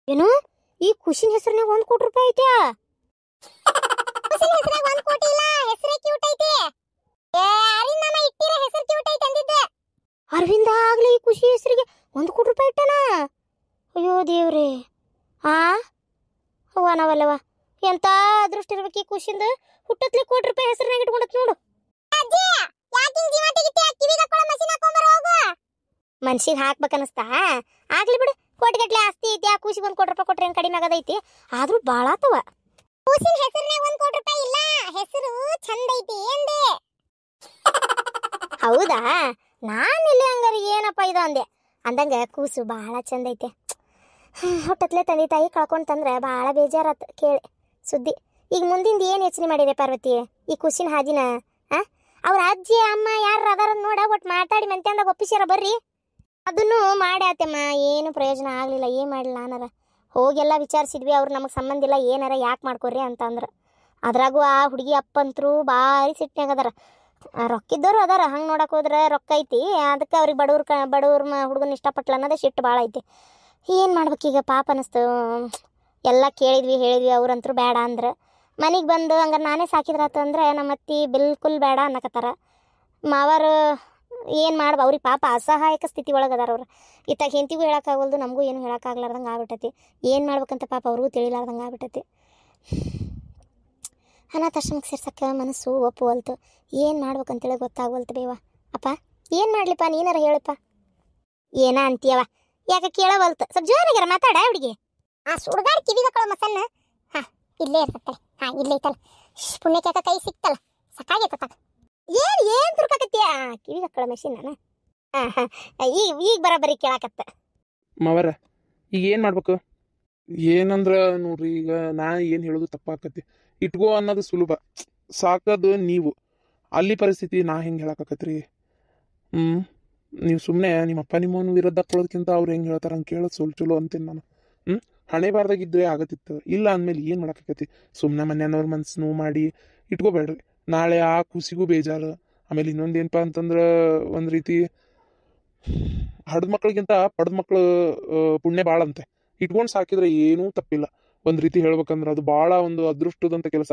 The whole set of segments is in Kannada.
ಏನು ಈ ಖುಷಿನ ಹೆಸರಿನಾಗ 1 ಕೋಟಿ ರೂಪಾಯಿ ಐತ್ಯಾ? ಖುಷಿನ ಹೆಸರಾಗ 1 ಕೋಟಿ ಇಲ್ಲ, ಹೆಸರೇ ಕ್ಯೂಟ್ ಐತಿ. ಅರವಿಂದ್ ಮಾಮ ಇಟ್ಟಿರ ಹೆಸರು ಕ್ಯೂಟ್ ಐತಿ ಅಂದಿದ್ದೆ. ಅರವಿಂದ ಆಗ್ಲಿ ಈ ಖುಷಿ ಹೆಸರಿಗೆ 1 ಕೋಟಿ ರೂಪಾಯಿ ಇಟ್ಟನ? ಅಯ್ಯೋ ದೇವ್ರೇ. ಅವ್ವ ನಾವಲ್ಲವ ಎಂತ ಅದೃಷ್ಟ ಇರ್ಬೇಕು ಈ ಖುಷಿಂದ. ಹುಟ್ಟತ್ಲೆ 1 ಕೋಟಿ ರೂಪಾಯಿ ಹೆಸರಿನಾಗ ಇಟ್ಕೊಂಡತ್ ನೋಡು. ಅಜ್ಜಿ ಯಾಕಿಂಗ್ ಜೀವ ತೆಗಿತಿ? ಕಿವಿಗೆ ಹಾಕೊಳ್ಳೋ ಮಷೀನ್ ಹಾಕೊಂಬರ ಹೋಗು. ಮನ್ಸಿಗೆ ಹಾಕ್ಬೇಕನ್ನಿಸ್ತಾ? ಆಗ್ಲಿ ಬಿಡು, ಕೋಟಿಗಟ್ಲೆ ಆಸ್ತಿ ಐತಿ, ಆ ಖುಷಿಗೆ 1 ಕೋಟಿ ರೂಪಾಯಿ ಕೊಟ್ರೆ ಏನು ಕಡಿಮೆ ಆಗದೈತಿ? ಆದ್ರೂ ಭಾಳ ಆತವ. ಖುಷಿನ ಹೆಸರಿನಾಗ 1 ಕೋಟಿ ರೂಪಾಯಿ ಇಲ್ಲ, ಹೆಸರು ಚಂದ ಐತಿ ಎಂದೆ. ಹೌದಾ? ನಾನು ಇಲ್ಲಿ ಹಂಗಾರೆ ಏನಪ್ಪ ಇದು ಅಂದೆ. ಅಂದಂಗ ಕೂಸು ಭಾಳ ಚಂದ ಐತೆ. ಹುಟ್ಟತ್ಲೆ ತಂದೆ ತಾಯಿ ಕಳ್ಕೊಂತಂದ್ರೆ ಭಾಳ ಬೇಜಾರತ್ ಕೇಳಿ ಸುದ್ದಿ. ಈಗ ಮುಂದಿಂದ ಏನು ಯೋಚನೆ ಮಾಡಿದೆ ಪಾರ್ವತಿ ಈ ಖುಷಿನ ಹಾದಿನ? ಅವ್ರ ಅಜ್ಜಿ ಅಮ್ಮ ಯಾರು ಅದಾರ ನೋಡ, ಒಟ್ಟು ಮಾತಾಡಿ ಮಂತ್ಯಂದಾಗ ಒಪ್ಪಿಸ್ಯಾರ ಬರ್ರಿ. ಅದನ್ನು ಮಾಡ್ಯಾತಮ್ಮ, ಏನು ಪ್ರಯೋಜನ ಆಗಲಿಲ್ಲ. ಏನು ಮಾಡಲಿಲ್ಲ ನಾನಾರ ಹೋಗೆಲ್ಲ ವಿಚಾರಿಸಿದ್ವಿ. ಅವ್ರು ನಮಗೆ ಸಂಬಂಧ ಇಲ್ಲ, ಏನಾರ ಯಾಕೆ ಮಾಡ್ಕೊರಿ ಅಂತಂದ್ರೆ. ಅದ್ರಾಗೂ ಆ ಹುಡುಗಿ ಅಪ್ಪಂತರೂ ಭಾರಿ ಸಿಟ್ಟಿನಾಗ ಅದಾರ. ರೊಕ್ಕಿದ್ದವರು ಅದಾರ, ಹಂಗೆ ನೋಡಕ್ಕೆ ಹೋದ್ರೆ ರೊಕ್ಕ ಐತಿ, ಅದಕ್ಕೆ ಅವ್ರಿಗೆ ಬಡವ್ರ ಹುಡುಗನ ಇಷ್ಟಪಟ್ಲ ಅನ್ನೋದೇ ಸಿಟ್ಟು ಭಾಳ ಐತಿ. ಏನು ಮಾಡ್ಬೇಕೀಗ ಪಾಪ ಅನ್ನಿಸ್ತು. ಎಲ್ಲ ಕೇಳಿದ್ವಿ ಹೇಳಿದ್ವಿ, ಅವ್ರಂತರೂ ಬೇಡ ಅಂದ್ರೆ. ಮನೆಗೆ ಬಂದು ಹಂಗಾರೆ ನಾನೇ ಸಾಕಿದ್ರಾತು ಅಂದರೆ ನಮ್ಮ ಅತ್ತಿ ಬಿಲ್ಕುಲ್ ಬೇಡ ಅನ್ನಕತ್ತಾರ. ಮಾವರು ಏನು ಮಾಡ್ಬ ಅವ್ರಿಗೆ ಪಾಪ ಅಸಹಾಯಕ ಸ್ಥಿತಿ ಒಳಗೆ ಅದಾರ ಅವ್ರು. ಇತ್ತಾಗ ಹೆಂತಿಗೂ ಹೇಳೋಕ್ಕಾಗಲ್ದು, ನಮಗೂ ಏನು ಹೇಳೋಕ್ಕಾಗ್ಲಾರ್ದಂಗೆ ಆಗ್ಬಿಟ್ಟತಿ. ಏನು ಮಾಡ್ಬೇಕಂತ ಪಾಪ ಅವ್ರಿಗೂ ತಿಳಿಲಾರ್ದಂಗೆ ಆಗ್ಬಿಟ್ಟತಿ. ಅನಾಥಾಶ್ರಮಕ್ಕೆ ಸೇರ್ಸಕ್ಕೆ ಮನಸ್ಸು ಒಪ್ಪುವಲ್ತು. ಏನು ಮಾಡ್ಬೇಕಂತೇಳಿ ಗೊತ್ತಾಗವಲ್ತು ಬೇವ. ಅಪ್ಪ ಏನು ಮಾಡ್ಲಿಪ್ಪ, ನೀನಾರ ಹೇಳಪ್ಪ. ಏನ ಅಂತೀಯವ? ಯಾಕೆ ಕೇಳವಲ್ತು? ಸ್ವಲ್ಪ ಜೋರಾಗ್ಯಾರ ಮಾತಾಡ ಹುಡುಗಿ. ಆ ಸುಡ್ಗಾಡ್ ಕಿವಿಗೆ ಹಾಕೊಳ್ಳೋ ಮಸನ್ನ ಇಲ್ಲೇ ಇರ್ತತ್ತಲ್ಲ. ಇಲ್ಲೇ ಐತಲ್ಲ, ಪುಣ್ಯಕ್ಕೆ ಕೈ ಸಿಕ್ತಲ್ಲ, ಸಾಕಾಗೈತತ್ತ. ಏನು ತುರ್ಕಾಕತ್ತೀಯ? ಕಿವಿಗೆ ಹಾಕೊಳ್ಳೋ ಮೆಷಿನ್ ನಾನು. ಈಗ ಬರೋಬ್ಬರಿ ಕೇಳಾಕತ್ತ. ಮಾವರ ಈಗ ಏನು ಮಾಡ್ಬೇಕು? ಏನಂದ್ರೆ ನೋಡ್ರಿ, ಈಗ ನಾ ಏನು ಹೇಳೋದು ತಪ್ಪಾಕತಿ. ಇಟ್ಕೋ ಅನ್ನೋದು ಸುಲಭ, ಸಾಕೋದು ನೀವು. ಅಲ್ಲಿ ಪರಿಸ್ಥಿತಿ ನಾ ಹೆಂಗೆ ಹೇಳಕ್ಕಾಕತ್ರಿ? ನೀವು ಸುಮ್ಮನೆ ನಿಮ್ಮ ಅಪ್ಪ ನಿಮ್ಮವನು ವಿರುದ್ಧ ಕೊಡೋದಕ್ಕಿಂತ ಅವ್ರು ಹೆಂಗೆ ಹೇಳ್ತಾರೆ ಹಂಗೆ ಕೇಳೋದು ಚಲೋ ಅಂತೀನಿ ನಾನು. ಹಣೆ ಬಾರ್ದಾಗಿದ್ದರೆ ಆಗತ್ತಿತ್ತು, ಇಲ್ಲ ಅಂದಮೇಲೆ ಏನು ಮಾಡೋಕ್ಕಾಕತಿ? ಸುಮ್ಮನೆ ಮನೆಯವ್ರ ಮನ್ಸು ನೋವು ಮಾಡಿ ಇಟ್ಕೋಬೇಡ್ರಿ. ನಾಳೆ ಆ ಖುಷಿಗೂ ಬೇಜಾರು. ಆಮೇಲೆ ಇನ್ನೊಂದೇನಪ್ಪ ಅಂತಂದ್ರೆ, ಒಂದು ರೀತಿ ಹಡ್ದ ಮಕ್ಳಿಗಿಂತ ಪಡ್ದ ಮಕ್ಳು ಪುಣ್ಯ ಭಾಳ ಅಂತೆ. ಇಟ್ಕೊಂಡು ಸಾಕಿದ್ರೆ ಏನೂ ತಪ್ಪಿಲ್ಲ. ಒಂದು ರೀತಿ ಹೇಳ್ಬೇಕಂದ್ರೆ ಅದು ಭಾಳ ಒಂದು ಅದೃಷ್ಟದಂಥ ಕೆಲಸ.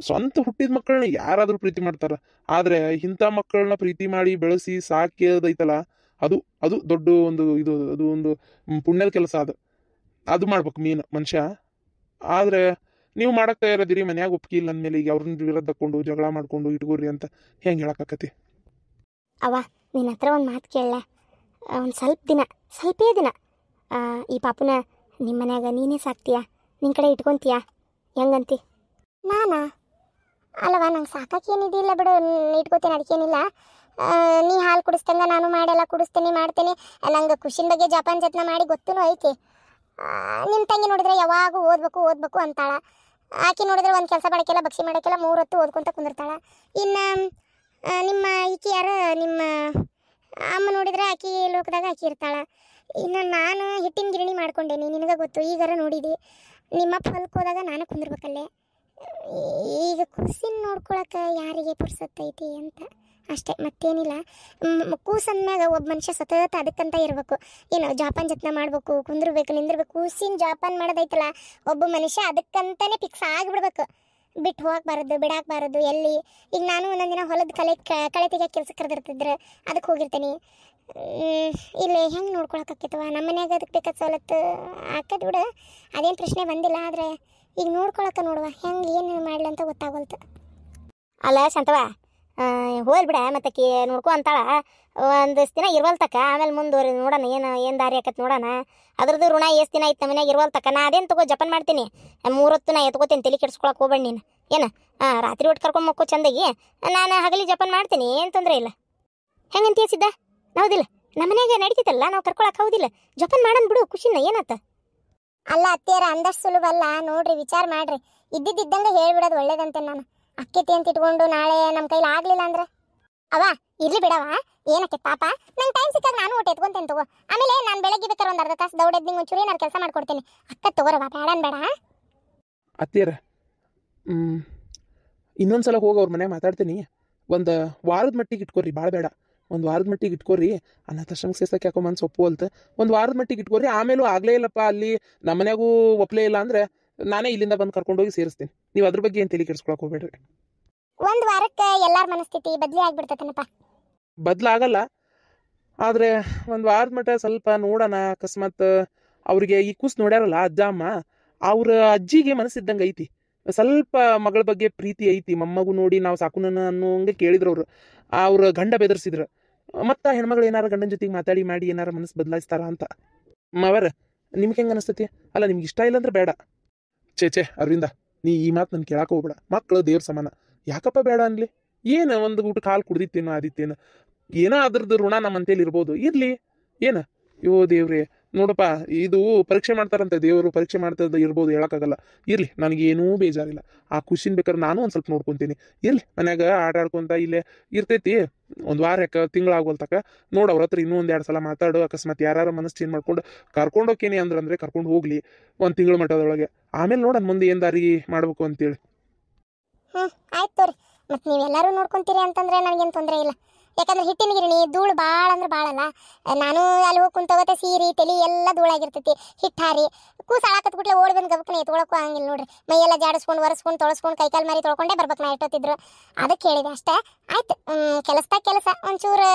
ಸ್ವಂತ ಹುಟ್ಟಿದ ಮಕ್ಕಳನ್ನ ಯಾರಾದರೂ ಪ್ರೀತಿ ಮಾಡ್ತಾರೆ, ಆದರೆ ಇಂಥ ಮಕ್ಕಳನ್ನ ಪ್ರೀತಿ ಮಾಡಿ ಬೆಳೆಸಿ ಸಾಕಿದೈತಲ್ಲ, ಅದು ಅದು ದೊಡ್ಡ ಒಂದು ಅದು ಒಂದು ಪುಣ್ಯದ ಕೆಲಸ. ಅದು ಮಾಡ್ಬೇಕು ಮೀನು ಮನುಷ್ಯ. ಆದರೆ ನೀವು ಮಾಡಕ್ಕೆ ತಯಾರದಿರಿ, ಮನ್ಯಾಗ ಒಪ್ಪಿಗೆ ಇಲ್ಲ ಅಂದಮೇಲೆ ಈಗ ಅವ್ರನ್ನ ವಿರೋಧ ತಕ್ಕೊಂಡು ಜಗಳ ಮಾಡ್ಕೊಂಡು ಇಟ್ಕೋರಿ ಅಂತ ಹೆಂಗೆ ಹೇಳಕ್ಕಾಕತಿ? ಅವ್ವ ನಿನ್ನ ಹತ್ರ ಒಂದು ಮಾತು ಕೇಳಲ್ಲ? ಒಂದು ಸ್ವಲ್ಪೇ ದಿನ ಈ ಪಾಪುನ ನಿಮ್ಮ ಮನ್ಯಾಗ ನೀನೇ ಸಾಕ್ತೀಯಾ? ನಿನ್ನ ಕಡೆ ಇಟ್ಕೊತೀಯಾ? ಹೆಂಗಂತಿ? ನಾನಾ? ಅಲ್ಲವಾ, ನಂಗೆ ಸಾಕಕ್ಕೇನಿದಿಲ್ಲ ಬಿಡು, ಇಟ್ಕೋತೇನೆ, ಅದಕ್ಕೇನಿಲ್ಲ. ನೀ ಹಾಲು ಕುಡಿಸ್ತಂಗ ನಾನು ಮಾಡೆಲ್ಲ ಕುಡಿಸ್ತೇನೆ, ಮಾಡ್ತೇನೆ. ನಂಗೆ ಖುಷಿನ ಬಗ್ಗೆ ಜತನ ಮಾಡಿ ಗೊತ್ತೂ ಐತಿ. ನಿಮ್ಮ ತಂಗಿ ನೋಡಿದ್ರೆ ಯಾವಾಗೂ ಓದಬೇಕು ಅಂತಾಳ. ಆಕೆ ನೋಡಿದ್ರೆ ಒಂದು ಕೆಲಸ ಮಾಡೋಕ್ಕೆಲ್ಲ ಬಕ್ಷಿ ಮಾಡೋಕ್ಕೆಲ್ಲ 3 ಹೊತ್ತು ಓದ್ಕೊಂತ ಕುಂದಿರ್ತಾಳ. ಇನ್ನು ನಿಮ್ಮ ಈಕೆ ಯಾರು ನಿಮ್ಮ ಅಮ್ಮ ನೋಡಿದ್ರೆ ಆಕೆ ಲೋಕದಾಗ ಆಕೆ ಇರ್ತಾಳ. ಇನ್ನು ನಾನು ಹಿಟ್ಟಿನ ಗಿರಣಿ ಮಾಡ್ಕೊಂಡೇನಿ, ನಿನಗೆ ಗೊತ್ತು. ಈಗಾರ ನೋಡಿದಿ, ನಿಮ್ಮಪ್ಪ ಹೊಲಕ್ಕೆ ಹೋದಾಗ ನಾನು ಕುಂದಿರ್ಬೇಕಲ್ಲೇ. ಈಗ ಖುಷಿನ ನೋಡ್ಕೊಳಕ್ಕೆ ಯಾರಿಗೆ ಪುರ್ಸತ್ತೈತಿ ಅಂತ ಅಷ್ಟೇ, ಮತ್ತೇನಿಲ್ಲ. ಕೂಸಂದ್ಮ್ಯಾಗ ಒಬ್ಬ ಮನುಷ್ಯ ಸತತ ಅದಕ್ಕಂತ ಇರಬೇಕು. ಏನು ಜತನ ಮಾಡಬೇಕು, ಕುಂದಿರ್ಬೇಕು, ನಿಂದಿರ್ಬೇಕು. ಕೂಸಿನ ಜೋಪಾನ ಮಾಡೋದೈತಲ್ಲ, ಒಬ್ಬ ಮನುಷ್ಯ ಅದಕ್ಕಂತಾನೆ ಫಿಕ್ಸ್ ಆಗಿಬಿಡ್ಬೇಕು. ಬಿಟ್ಟು ಹೋಗಬಾರದು, ಬಿಡಾಕಬಾರದು. ಎಲ್ಲಿ ಈಗ ನಾನು ಒಂದೊಂದಿನ ಹೊಲದ ಕಳೆ ತೆಗಿಯೋಕೆ ಕೆಲಸ ಕರೆದಿರ್ತಿದ್ರೆ ಅದಕ್ಕೆ ಹೋಗಿರ್ತೀನಿ. ಇಲ್ಲಿ ಹೆಂಗೆ ನೋಡ್ಕೊಳಕ್ಕಾಕೈತವ? ನಮ್ಮ ಮನ್ಯಾಗ ಅದಕ್ಕೆ ಬೇಕಾದ ಸವಲತ್ತು ಹಾಕದ್ ಬಿಡು, ಅದೇನು ಪ್ರಶ್ನೆ ಬಂದಿಲ್ಲ. ಆದರೆ ಈಗ ನೋಡ್ಕೊಳಕ್ಕೆ ನೋಡುವ ಹೆಂಗೆ ಏನು ಮಾಡ್ಲಿ ಅಂತ ಗೊತ್ತಾಗೋಲ್ತು. ಅಲ್ಲ ಶಾಂತವ, ಹೋಲ್ ಬಿಡ, ಮತ್ತೆ ನೋಡ್ಕೊ ಅಂತಾಳ. ಒಂದಿಷ್ಟು ದಿನ ಇರ್ವಲ್ತಕ್ಕ, ಆಮೇಲೆ ಮುಂದುವರಿ ನೋಡೋಣ ಏನು ದಾರಿ ಆಕತ್ ನೋಡೋಣ. ಅದ್ರದ್ದು ಋಣ ಎಷ್ಟು ದಿನ ಐತೆ ನಮ್ಮ ಮನ್ಯಾಗ ಇರ್ವಲ್ತಕ್ಕ. ನಾ ಅದೇನು ತಗೋ ಜಪನ್ ಮಾಡ್ತೀನಿ, 3 ಹೊತ್ತು ನಾ ಎತ್ಕೋತೀನಿ, ತಲೆ ಕೆಡ್ಸ್ಕೊಳಕ್ಕೆ ಹೋಗ್ಬೇಡ ನೀನು. ಏನು ರಾತ್ರಿ ಒಟ್ಟು ಕರ್ಕೊಂಡು ಮಕ್ಕೋ ಚಂದಾಗಿ, ನಾನು ಹಗಲಿ ಜಪನ್ ಮಾಡ್ತೀನಿ, ಏನು ತೊಂದರೆ ಇಲ್ಲ. ಹೆಂಗಂತ ಸಿದ್ದ? ಹೌದಿಲ್ಲ, ನಮ್ಮ ಮನೆಯಾಗ ನಡೀತಿತ್ತಲ್ಲ, ನಾವು ಕರ್ಕೊಳಕ್ಕೆ ಹೌದಿಲ್ಲ, ಜಪನ್ ಮಾಡನ್ ಬಿಡು, ಖುಷಿನ ಏನಾತ? ಅಲ್ಲ ಅತ್ತಿಯರ, ಅಂದಷ್ಟು ಸುಲಭ ಅಲ್ಲ ನೋಡ್ರಿ, ವಿಚಾರ ಮಾಡ್ರಿ. ಇದ್ದಿದ್ದಂಗೆ ಹೇಳ್ಬಿಡೋದು ಒಳ್ಳೇದಂತೆ. ನಾನು ಅಕ್ಕೇತಿ ಅಂತ ಇಟ್ಕೊಂಡು ನಾಳೆ ನಮ್ಮ ಕೈಲಿ ಆಗ್ಲಿಲ್ಲ ಅಂದ್ರೆ ಅವ ಇರ್ಲಿ ಬಿಡವ, ಏನಕ್ಕೆ ಪಾಪ. ನಂಗೆ ಟೈಮ್ ಸಿಕ್ಕಾಗ ನಾನು ಒಟ್ಟು ಎತ್ಕೊಂತೇನೆ ತಗೋ. ಆಮೇಲೆ ನಾನು ಬೆಳಗ್ಗೆ ಬೇಕಾದ್ರೆ ಒಂದು ಅರ್ಧ ತಾಸು ದೌಡದ್ ನಿಂಗೆ ಒಂಚೂರು ಏನಾರು ಕೆಲಸ ಮಾಡ್ಕೊಡ್ತೇನೆ. ಅಕ್ಕ ತಗೋರವ, ಬೇಡ. ಅತ್ತಿಯರ, ಇನ್ನೊಂದ್ಸಲ ಹೋಗಿ ಅವ್ರ ಮನೆ ಮಾತಾಡ್ತೀನಿ. ಒಂದು ವಾರದ ಮಟ್ಟಿಗೆ ಇಟ್ಕೊರಿ, ಭಾಳ ಬೇಡ. ಒಂದು ವಾರದ ಮಟ್ಟಿಗೆ ಇಟ್ಕೋರಿ. ಅನಾಥಾಶ್ರಮಕ್ಕೆ ಸೇರ್ಸಕ್ಕೆ ಯಾಕೋ ಮನ್ಸು ಒಪ್ಪುವಲ್ತು. ಒಂದು ವಾರದ ಮಟ್ಟಿಗೆ ಇಟ್ಕೋರಿ. ಆಮೇಲೂ ಆಗಲೇ ಇಲ್ಲಪ್ಪ ಅಲ್ಲಿ ನಮ್ಮ ಮನ್ಯಾಗೂ ಒಪ್ಪಲೇ ಇಲ್ಲ ಅಂದರೆ ನಾನೇ ಇಲ್ಲಿಂದ ಬಂದು ಕರ್ಕೊಂಡೋಗಿ ಸೇರಿಸ್ತೀನಿ. ನೀವು ಅದ್ರ ಬಗ್ಗೆ ಏನು ತಲೆ ಕೆಡಿಸ್ಕೊಳಕ್ಕೆ ಹೋಗ್ಬೇಡ್ರಿ. ಒಂದು ವಾರಕ್ಕೆ ಎಲ್ಲಾರ ಮನಸ್ಥಿತಿ ಬದಲಿ ಆಗ್ಬಿಡ್ತೈತನಪ್ಪ. ಬದಲಾಗಲ್ಲ, ಆದರೆ ಒಂದು ವಾರದ ಮಟ್ಟ ಸ್ವಲ್ಪ ನೋಡೋಣ. ಅಕಸ್ಮಾತ್ ಅವ್ರಿಗೆ ಈ ಕೂಸು ನೋಡ್ಯಾರಲ್ಲ ಅಜ್ಜ ಅಮ್ಮ, ಅವ್ರ ಅಜ್ಜಿಗೆ ಮನಸ್ಸಿದ್ದಂಗೆ ಐತಿ. ಸ್ವಲ್ಪ ಮಗಳ ಬಗ್ಗೆ ಪ್ರೀತಿ ಐತಿ. ಮೊಮ್ಮಗು ನೋಡಿ ನಾವು ಸಾಕುನ ಅನ್ನೋಂಗೆ ಕೇಳಿದ್ರು ಅವ್ರ ಗಂಡ ಬೆದರ್ಸಿದ್ರು. ಮತ್ತು ಹೆಣ್ಮಗಳು ಏನಾರ ಗಂಡನ ಜೊತೆಗೆ ಮಾತಾಡಿ ಮಾಡಿ ಏನಾರ ಮನಸ್ಸು ಬದಲಾಯಿಸ್ತಾರ ಅಂತ. ಮಾವರ ನಿಮ್ಗೆ ಹೆಂಗೆ ಅನಿಸ್ತತಿ? ಅಲ್ಲ ನಿಮ್ಗೆ ಇಷ್ಟ ಇಲ್ಲ ಅಂದ್ರೆ ಬೇಡ. ಛೇ ಅರವಿಂದ, ನೀ ಈ ಮಾತು ನಾನು ಕೇಳಕ್ಕೆ ಹೋಗ್ಬೇಡ. ಮಕ್ಕಳು ದೇವ್ರ ಸಮಾನ, ಯಾಕಪ್ಪ ಬೇಡ ಅನ್ಲಿ? ಏನು ಒಂದು ಊಟಕ್ಕೆ ಹಾಲು ಕುಡ್ದಿತ್ತೇನೋ ಆದಿತ್ತೇನೋ, ಏನೋ ಅದ್ರದ್ದು ಋಣ ನಮ್ಮ ಅಂತೇಳಿ ಇರ್ಬೋದು. ಇರಲಿ, ಏನು ಯೋ ದೇವ್ರೆ ನೋಡಪ್ಪ, ಇದು ಪರೀಕ್ಷೆ ಮಾಡ್ತಾರಂತೆ, ದೇವರು ಪರೀಕ್ಷೆ ಮಾಡ್ತದ ಇರ್ಬೋದು, ಹೇಳೋಕ್ಕಾಗಲ್ಲ. ಇರಲಿ, ನನಗೇನೂ ಬೇಜಾರಿಲ್ಲ. ಆ ಖುಷಿನ ಬೇಕಾದ್ರೆ ನಾನು ಒಂದು ಸ್ವಲ್ಪ ನೋಡ್ಕೊತೀನಿ. ಇರಲಿ, ಮನ್ಯಾಗ ಆಟಾಡ್ಕೊತ ಇಲ್ಲೇ ಇರ್ತೈತಿ. ಒಂದು ವಾರ ಯಾಕೆ ತಿಂಗಳಾಗೋಲ್ತಕ ನೋಡು, ಅವ್ರ ಹತ್ರ ಇನ್ನೂ 1-2 ಸಲ ಮಾತಾಡು. ಅಕಸ್ಮಾತ್ ಯಾರು ಮನಸ್ಸು ಚೇಂಜ್ ಮಾಡ್ಕೊಂಡು ಕರ್ಕೊಂಡೋಕೇನಿ ಅಂದ್ರೆ ಕರ್ಕೊಂಡು ಹೋಗ್ಲಿ ಒಂದು ತಿಂಗಳ ಮಟ್ಟದೊಳಗೆ. ಆಮೇಲೆ ನೋಡೋಣ ಮುಂದೆ ಏನು ದಾರಿ ಮಾಡ್ಬೇಕು ಅಂತೇಳಿ. ಆಯ್ತು ತೋರಿ. ಮತ್ತು ನೀವೆಲ್ಲರೂ ನೋಡ್ಕೊಂತೀರಿ ಅಂತಂದ್ರೆ ನನಗೇನು ತೊಂದರೆ ಇಲ್ಲ. ಯಾಕಂದ್ರೆ ಹಿಟ್ಟಿನ ಗಿರಣಿ ಧೂಳು ಭಾಳ ಅಂದ್ರೆ ಭಾಳಲ್ಲ. ನಾನು ಅಲ್ಲಿ ಹೋಗಿ ಕುಂತೋಗತ್ತೆ ಸೀರೆ ತಲೆ ಎಲ್ಲ ಧೂಳಾಗಿರ್ತೈತಿ. ಹಿಟ್ಟು ಹಾರಿ ಕೂಸು ಆಳಾಕತ್ ಬಿಟ್ಲೆ ಓಡಿ ಬಂದು ಗಬಕ್ಕನೆ ಎತ್ಕೊಳಕ್ಕೂ ಹಂಗಿಲ್ಲ ನೋಡ್ರಿ. ಮೈಯೆಲ್ಲ ಜಾಡಿಸ್ಕೊಂಡು ಒರೆಸ್ಕೊಂಡು ತೊಳಸ್ಕೊಂಡು ಕೈಕಾಲು ಮಾರಿ ತೊಳ್ಕೊಂಡೇ ಬರ್ಬೇಕು ನಾ ಇಟ್ಟೋತಿದ್ರು. ಅದಕ್ಕೆ ಹೇಳಿದೆ ಅಷ್ಟೇ. ಆಯ್ತು, ಕೆಲಸದಾಗ ಕೆಲಸ ಒಂಚೂರು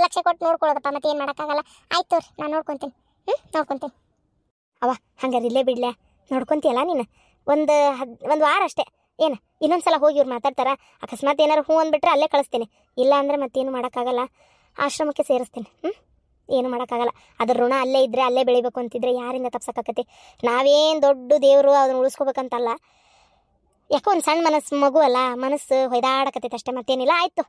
ಲಕ್ಷ್ಯ ಕೊಟ್ಟು ನೋಡ್ಕೊಳ್ಳೋದಪ್ಪ, ಮತ್ತೆ ಏನು ಮಾಡೋಕ್ಕಾಗಲ್ಲ. ಆಯ್ತು ತೋರಿ, ನಾನು ನೋಡ್ಕೊತೀನಿ. ನೋಡ್ಕೊತೀನಿ. ಅವ ಹಂಗಾರೆ ಇಲ್ಲೇ ಬಿಡ್ಲೆ, ನೋಡ್ಕೊಂತೀಯಲ್ಲ ನೀನು. ಒಂದು ವಾರ ಅಷ್ಟೇ. ಏನು ಇನ್ನೊಂದ್ಸಲ ಹೋಗಿ ಇವ್ರು ಮಾತಾಡ್ತಾರ. ಅಕಸ್ಮಾತ್ ಏನಾರು ಹ್ಞೂ ಅಂದ್ಬಿಟ್ರೆ ಅಲ್ಲೇ ಕಳಿಸ್ತೀನಿ. ಇಲ್ಲ ಅಂದರೆ ಮತ್ತೇನು ಮಾಡೋಕ್ಕಾಗಲ್ಲ, ಆಶ್ರಮಕ್ಕೆ ಸೇರಿಸ್ತೀನಿ. ಏನು ಮಾಡೋಕ್ಕಾಗಲ್ಲ. ಅದ್ರ ಋಣ ಅಲ್ಲೇ ಇದ್ದರೆ ಅಲ್ಲೇ ಬೆಳಿಬೇಕು ಅಂತಿದ್ರೆ ಯಾರಿಂದ ತಪ್ಸಕ್ಕಾಕತಿ? ನಾವೇನು ದೊಡ್ಡ ದೇವರು ಅದನ್ನ ಉಳಿಸ್ಕೋಬೇಕಂತಲ್ಲ. ಯಾಕೋ ಒಂದು ಸಣ್ಣ ಮಗು ಅಲ್ಲ, ಮನಸ್ಸು ಹೊಯ್ದಾಡಕತ್ತೈತೆ ಅಷ್ಟೇ, ಮತ್ತೇನಿಲ್ಲ. ಆಯಿತು.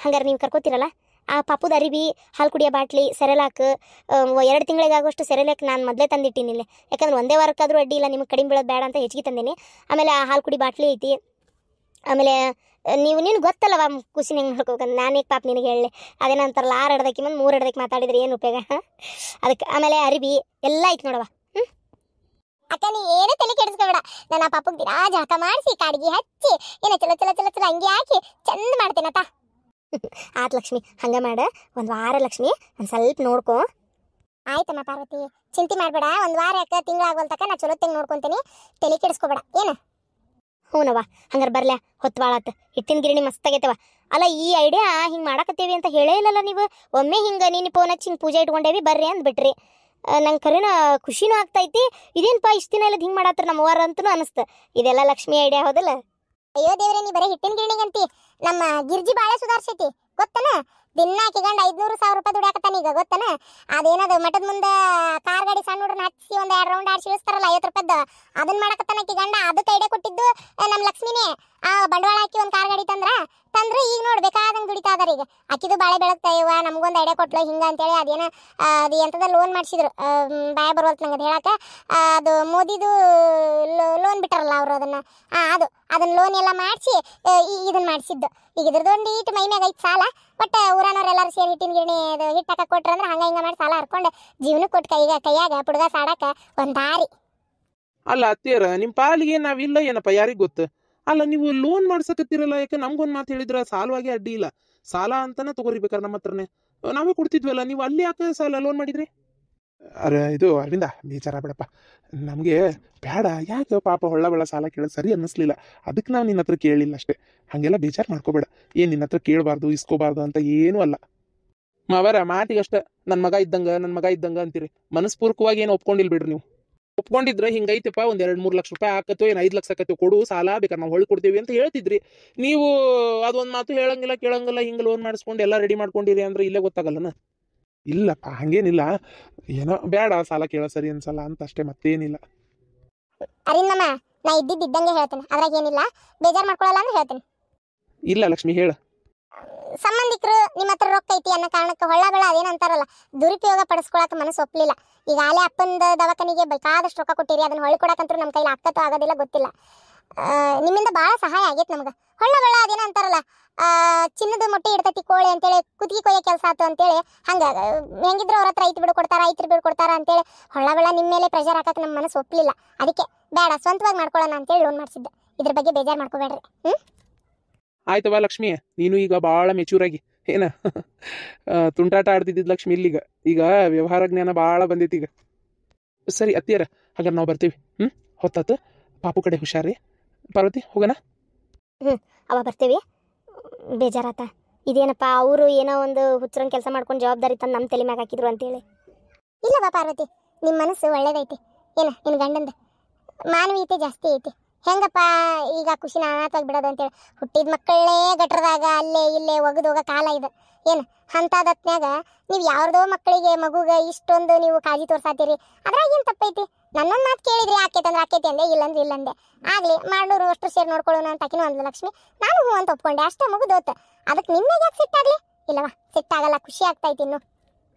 ಹಂಗಾರೆ ನೀವು ಕರ್ಕೋತಿರಲ್ಲ, ಆ ಪಾಪುದ ಅರಿವಿ, ಹಾಲು ಕುಡಿಯೋ ಬಾಟ್ಲಿ, ಸೆರೆಲಾಕ್ 2 ತಿಂಗಳಿಗಾಗೋಷ್ಟು ಸೆರೆಲಾಕ್ ನಾನು ಮೊದಲೇ ತಂದಿಟ್ಟಿನಿ ಇಲ್ಲಿ. ಯಾಕಂದ್ರೆ ಒಂದೇ ವಾರಕ್ಕಾದರೂ ಅಡ್ಡಿ ಇಲ್ಲ, ನಿಮಗೆ ಕಡಿಮೆ ಬೀಳೋದು ಬೇಡ ಅಂತ ಹೆಚ್ಚಿಗೆ ತಂದೀನಿ. ಆಮೇಲೆ ಆ ಹಾಲು ಕುಡಿ ಬಾಟ್ಲಿ ಐತಿ. ಆಮೇಲೆ ನೀನು ಗೊತ್ತಲ್ಲವ ಖುಷಿನ ಹೆಂಗೆ ಮಾಡ್ಕೋಬೇಕಂತ. ನಾನೇ ಪಾಪ ನಿನಗೆ ಹೇಳಿ ಅದೇನಂತಾರಲ್ಲ, 6 ಹಿಡ್ದಕ್ಕೆ ಮುಂದೆ 3 ಹಿಡ್ದಕ್ಕೆ ಮಾತಾಡಿದ್ರೆ ಏನು ಉಪಯೋಗ? ಅದಕ್ಕೆ ಆಮೇಲೆ ಅರಿವಿ ಎಲ್ಲ ಐತಿ ನೋಡವ. ಅಕ್ಕ ನೀ ಏನು ತಲೆ ಕೆಡಿಸ್ಕೊಬೇಡ. ನಾನು ಆ ಪಾಪಕ್ಕೆ ದಿನ ಜಳಕ ಮಾಡಿಸಿ ಕಾಡಿಗೆ ಹಚ್ಚಿ ಏನೋ ಚಲೋ ಅಂಗಿ ಹಾಕಿ ಚಂದ ಮಾಡ್ತೇನತ್ತ. ಆತ್ ಲಕ್ಷ್ಮಿ, ಹಂಗೆ ಮಾಡ. ಒಂದು ವಾರ ಲಕ್ಷ್ಮಿ, ಒಂದು ಸ್ವಲ್ಪ ನೋಡ್ಕೊ. ಆಯ್ತಮ್ಮ ಪಾರ್ವತಿ, ಚಿಂತೆ ಮಾಡಬೇಡ. ಒಂದು ವಾರ ಯಾಕೆ ತಿಂಗಳಾಗೋಲ್ತಕ ನಾ ಚಲೋ ತೆಂಗೆ ನೋಡ್ಕೊತೀನಿ. ತಲೆ ಕೆಡಿಸ್ಕೊಬೇಡ ಏನು. ಹ್ಞೂನವ, ಹಂಗಾರೆ ಬರ್ಲ್ಯಾ, ಹೊತ್ತು ಭಾಳತ್ತ. ಹಿಟ್ಟಿನ ಗಿರಣಿ ಮಸ್ತಾಗೈತವ. ಅಲ್ಲ, ಈ ಐಡಿಯಾ ಹಿಂಗೆ ಮಾಡಕತ್ತೇವಿ ಅಂತ ಹೇಳೇ ಇಲ್ಲಲ್ಲ ನೀವು. ಒಮ್ಮೆ ಹಿಂಗೆ ನೀನು ಫೋನ್ ಹಚ್ಚಿ ಹಿಂಗೆ ಪೂಜೆ ಇಟ್ಕೊಂಡೇವಿ ಬರ್ರಿ ಅಂದ್ಬಿಟ್ರಿ. ನಂಗೆ ಕರೆನ ಖುಷಿನೂ ಆಗ್ತೈತಿ. ಇದೇನಪ್ಪ ಇಷ್ಟು ದಿನ ಎಲ್ಲ ಹಿಂಗೆ ಮಾಡತ್ತಾರ ನಮ್ಮ ವಾರ ಅಂತನೂ ಅನಿಸ್ತು. ಇದೆಲ್ಲ ಲಕ್ಷ್ಮಿ ಐಡಿಯಾ ಹೌದಲ್ಲ? ಅಯ್ಯೋ ದೇವ್ರೆ, ನೀ ಬರೀ ಹಿಟ್ಟಿನ ಗಿರಣಿಗಂತಿ. ನಮ್ಮ ಗಿರ್ಜಿ ಬಾಳೆ ಸುಧಾರಿಸೈತಿ ಗೊತ್ತನ. ದಿನ ಹಾಕಿಗಂಡು 500,000 ರೂಪಾಯಿ ದುಡಿಯಾಕತ್ತಾನ ಈಗ ಗೊತ್ತನ. ಅದೇನದು ಮಠದ ಮುಂದೆ ಕಾರ್ ಗಾಡಿ ಸಣ್ಣ ಹುಡ್ರನ್ನ ಹಚ್ಚಿ ಒಂದು 2 ರೌಂಡ್ ಆಡಿಸಿ ಇಳಿಸ್ತಾರಲ್ಲ 50 ರೂಪಾಯಿದ್ದು, ಅದನ್ನ ಮಾಡಕತ್ತಾನ ಗಂಡ. ಅದಕ್ಕೆ ಐಡಿಯಾ ಕೊಟ್ಟಿದ್ದು ನಮ್ಮ ಲಕ್ಷ್ಮಿನೇ. ಆ ಬಂಡವಾಳ ಹಾಕಿ ಒಂದು ಕಾರ್ ಗಾಡಿ ತಂದ್ರೆ ಈಗ ನೋಡಿ ಬೇಕಾದಂಗೆ ದುಡಿತಾ ಅದಾರ ಈಗ. ಆಕಿದು ಬಾಳೆ ಬೆಳಗ್ತಾ ಇವ ನಮಗೊಂದು ಐಡಿಯಾ ಕೊಟ್ಲು ಹಿಂಗೆ ಅಂತೇಳಿ. ಅದೇನೋ ಅದು ಎಂಥದ ಲೋನ್ ಮಾಡಿಸಿದ್ರು, ಬಾಯ ಬರೋಲ್ತು ನಂಗೆ ಅದು ಹೇಳಕ್ಕೆ. ಅದು ಮೋದಿದು ಲೋನ್ ಬಿಟ್ಟಾರಲ್ಲ ಅವರು, ಅದನ್ನ ಲೋನ್ ಎಲ್ಲ ಮಾಡಿಸಿ ಇದನ್ನ ಮಾಡಿಸಿದ್ದು. ಈಗ ಇದ್ರದ್ದೊಂದು ಈಟು ಮೈ ಮ್ಯಾಗ ಐತೆ ಸಾಲ. ಬಟ್ ಊರನವ್ರೆಲ್ಲರೂ ಸೇರಿ ಹಿಟ್ಟಿನ ಗಿರಣಿ ಹಿಟ್ಟು ಹಾಕಕ್ಕೆ ಕೊಟ್ರು ಅಂದ್ರೆ ಹಂಗೆ ಮಾಡಿ ಸಾಲ ಹರ್ಕೊಂಡು ಜೀವನಕ್ಕೆ ಕೊಟ್ಟು ಕೈಯಾಗ ಪುಡ್ಗ ಸಾಡಕ್ಕೆ ಒಂದು ದಾರಿ. ಅಲ್ಲ ಅತ್ತಿಯರ, ನಿಮ್ಮ ಪಾಲಿಗೆ ನಾವಿಲ್ಲ ಏನಪ್ಪ, ಯಾರಿಗೆ ಗೊತ್ತು? ಅಲ್ಲ, ನೀವು ಲೋನ್ ಮಾಡ್ಸಕತ್ತೀರಲ್ಲ, ಯಾಕೆ ನಮ್ಗೊಂದು ಮಾತು ಹೇಳಿದ್ರೆ ಸಾಲವಾಗಿ ಅಡ್ಡಿ ಇಲ್ಲ. ಸಾಲ ಅಂತಾನೆ ತಗೋರಿಬೇಕಾರೆ ನಮ್ಮ ಹತ್ರನೇ ನಾವೇ ಕೊಡ್ತಿದ್ವಲ್ಲ, ನೀವು ಅಲ್ಲಿ ಯಾಕೆ ಸಾಲ ಲೋನ್ ಮಾಡಿದ್ರಿ? ಅರೆ ಇದು ಅರವಿಂದ, ಬೇಜಾರ ಬಿಡಪ್ಪ, ನಮಗೆ ಬೇಡ. ಯಾಕೆ ಪಾಪ ಹೊಳ್ಳ ಸಾಲ ಕೇಳೋದು ಸರಿ ಅನ್ನಿಸ್ಲಿಲ್ಲ. ಅದಕ್ಕೆ ನಾವು ನಿನ್ನ ಹತ್ರ ಕೇಳಲಿಲ್ಲ ಅಷ್ಟೇ. ಹಾಗೆಲ್ಲ ಬೇಜಾರು ಮಾಡ್ಕೋಬೇಡ. ಏನು ನಿನ್ನ ಹತ್ರ ಕೇಳಬಾರ್ದು ಇಸ್ಕೋಬಾರ್ದು ಅಂತ ಏನೂ ಅಲ್ಲ. ಮಾವರ ಮಾತಿಗಷ್ಟೇ ನನ್ನ ಮಗ ಇದ್ದಂಗೆ ಅಂತೀರಿ. ಮನಸ್ಪೂರ್ವಕವಾಗಿ ಏನು ಒಪ್ಕೊಂಡಿಲ್ಲ ಬಿಡ್ರಿ. ನೀವು ಒಪ್ಕೊಂಡಿದ್ರೆ ಹಿಂಗೈತಪ್ಪ, ಒಂದು 2-3 ಲಕ್ಷ ರೂಪಾಯಿ ಹಾಕತ್ತೋ ಏನು 5 ಲಕ್ಷ ಆಕತ್ತೋ ಕೊಡು, ಸಾಲ ಬೇಕಾದ್ರೆ ನಾವು ಹೊಳ್ಳಿ ಕೊಡ್ತೀವಿ ಅಂತ ಹೇಳ್ತಿದ್ರಿ. ನೀವು ಅದೊಂದು ಮಾತು ಹೇಳಂಗಿಲ್ಲ ಕೇಳಂಗಿಲ್ಲ, ಹಿಂಗೆ ಲೋನ್ ಮಾಡಿಸ್ಕೊಂಡು ಎಲ್ಲ ರೆಡಿ ಮಾಡ್ಕೊಂಡಿರಿ ಅಂದ್ರೆ ಇಲ್ಲೇ ಗೊತ್ತಾಗಲ್ಲನ? ಇಲ್ಲಪ್ಪ ಹಂಗೇನಿಲ್ಲ, ಏನೋ ಬೇಡ ಸಾಲ ಕೇಳೋ ಸರಿ ಅನ್ಸಲ್ಲ ಅಂತ ಅಷ್ಟೇ, ಮತ್ತೇನಿಲ್ಲ. ಅರಿನಮ್ಮ, ನಾ ಇದ್ದಂಗೆ ಹೇಳ್ತೇನೆ, ಅದ್ರಾಗ ಏನಿಲ್ಲ. ಬೇಜಾರು ಮಾಡ್ಕೊಳ್ಳಲ್ಲ ಅಂದ್ರೆ ಹೇಳ್ತೇನೆ. ಇಲ್ಲ ಲಕ್ಷ್ಮಿ, ಹೇಳ. ಸಂಬಂಧಿಕರು ನಿಮ್ಮ ಹತ್ರ ರೊಕ್ಕ ಐತಿ ಅನ್ನೋ ಕಾರಣಕ್ಕೆ ಹೊಳ್ಳಬಳ ಅದೇನಂತಾರಲ್ಲ, ದುರುಪಯೋಗ ಪಡಿಸ್ಕೊಳಕ್ಕೆ ಮನಸ್ಸು ಒಪ್ಪಲಿಲ್ಲ. ಈಗ ಆಲೆ ಅಪ್ಪಂದ ದವಾಖಾನಿಗೆ ಬೇಕಾದಷ್ಟು ರೊಕ್ಕ ಕೊಟ್ಟಿರಿ, ಅದನ್ನ ಹೊಳ್ಳಿ ಕೊಡಕ್ಕಂತೂ ನಮ್ಮ ಕೈಲಿ ಆಗ್ತತೋ ಆಗೋದಿಲ್ಲ ಗೊತ್ತಿಲ್ಲ. ನಿಮ್ಮಿಂದ ಭಾಳ ಸಹಾಯ ಆಗೈತೆ ನಮ್ಗೆ. ಹೊಳ್ಳಬಳ ಅದೇನಂತಾರಲ್ಲ, ಚಿನ್ನದ ಮೊಟ್ಟೆ ಇಡ್ತತಿ ಕೋಳಿ ಅಂತೇಳಿ, ಕುತ್ತಿಗೆ ಕೊಯ್ಯೋ ಕೆಲಸ ಆಯ್ತು ಅಂತೇಳಿ. ಹಂಗೆ ಹೆಂಗಿದ್ರು ಅವ್ರ ಹತ್ರ ರೈತರು ಬಿಡು ಕೊಡ್ತಾರ ಅಂತೇಳಿ ಹೊಳ್ಳಬಳ ನಿಮ್ಮ ಮೇಲೆ ಪ್ರೆಷರ್ ಹಾಕಕ್ಕೆ ನಮ್ಮ ಮನಸ್ಸು ಒಪ್ಪಲಿಲ್ಲ. ಅದಕ್ಕೆ ಬೇಡ, ಸ್ವಂತವಾಗಿ ಮಾಡ್ಕೊಳ್ಳೋಣ ಅಂತೇಳಿ ಲೋನ್ ಮಾಡಿಸಿದ್ದೆ. ಇದ್ರ ಬಗ್ಗೆ ಬೇಜಾರು ಮಾಡ್ಕೋಬೇಡ್ರಿ. ಆಯ್ತವ ಲಕ್ಷ್ಮಿ, ನೀನು ಈಗ ಭಾಳ ಮೆಚೂರ್ ಆಗಿ ಏನ ತುಂಟಾಟ ಆಡ್ತಿದ್ದಿದ್ದು ಲಕ್ಷ್ಮಿ ಇಲ್ಲಿಗ ಈಗ ವ್ಯವಹಾರ ಜ್ಞಾನ ಭಾಳ ಬಂದೈತಿ ಈಗ. ಸರಿ ಅತ್ತಿಯರ, ಹಾಗಾದ್ರೆ ನಾವು ಬರ್ತೀವಿ. ಹೊತ್ತಾತು, ಪಾಪು ಕಡೆ ಹುಷಾರಿ. ಪಾರ್ವತಿ ಹೋಗೋಣ. ಅವ ಬರ್ತೀವಿ. ಬೇಜಾರಾತ. ಇದೇನಪ್ಪ ಅವರು ಏನೋ ಒಂದು ಹುಚ್ಚರಂಗೆ ಕೆಲಸ ಮಾಡ್ಕೊಂಡು ಜವಾಬ್ದಾರಿ ತಂದು ನಮ್ಮ ತಲೆ ಮ್ಯಾಗ ಹಾಕಿದ್ರು ಅಂತೇಳಿ. ಇಲ್ಲವಾ ಪಾರ್ವತಿ, ನಿಮ್ಮ ಮನಸ್ಸು ಒಳ್ಳೇದೈತಿ. ಏನ ನಿನ್ನ ಗಂಡಂದು ಮಾನವೀಯತೆ ಜಾಸ್ತಿ ಐತಿ. ಹೆಂಗಪ್ಪ ಈಗ ಖುಷಿನ ಅನಾಥವಾಗಿ ಬಿಡೋದು ಅಂತೇಳಿ, ಹುಟ್ಟಿದ ಮಕ್ಕಳೇ ಗಟ್ರದಾಗ ಅಲ್ಲೇ ಇಲ್ಲೇ ಒಗದು ಹೋಗೋ ಕಾಲ ಇದೆ. ಏನು ಅಂಥದತ್ನ್ಯಾಗ ನೀವು ಯಾವ್ದೋ ಮಕ್ಕಳಿಗೆ ಮಗುಗೆ ಇಷ್ಟೊಂದು ನೀವು ಕಾಳಜಿ ತೋರ್ಸಾತೀರಿ, ಅದ್ರಾಗ ಏನು ತಪ್ಪೈತಿ? ನನ್ನೊಂದು ಮಾತು ಕೇಳಿದ್ರಿ ಆಕೈತೆ ಅಂದ್ರೆ ಆಕೈತಿ ಅಂದೆ, ಇಲ್ಲಂದ್ರೆ ಇಲ್ಲಂದೆ. ಆಗಲಿ ಮಾಡ್ನೂರು ಅಷ್ಟು ಸೇರಿ ನೋಡ್ಕೊಳ್ಳೋಣ ಅಂತ ಆಕಿನೂ ಅಂದ್ಲು ಲಕ್ಷ್ಮಿ. ನಾನು ಹ್ಞೂ ಅಂತ ಒಪ್ಕೊಂಡೆ, ಅಷ್ಟೇ ಮುಗಿದೋತ. ಅದಕ್ಕೆ ನಿಮ್ಮೆಗೆ ಯಾಕೆ ಸಿಟ್ಟಾಗಲಿ? ಇಲ್ಲವಾ, ಸಿಟ್ಟಾಗಲ್ಲ, ಖುಷಿ ಆಗ್ತೈತಿ ಇನ್ನು.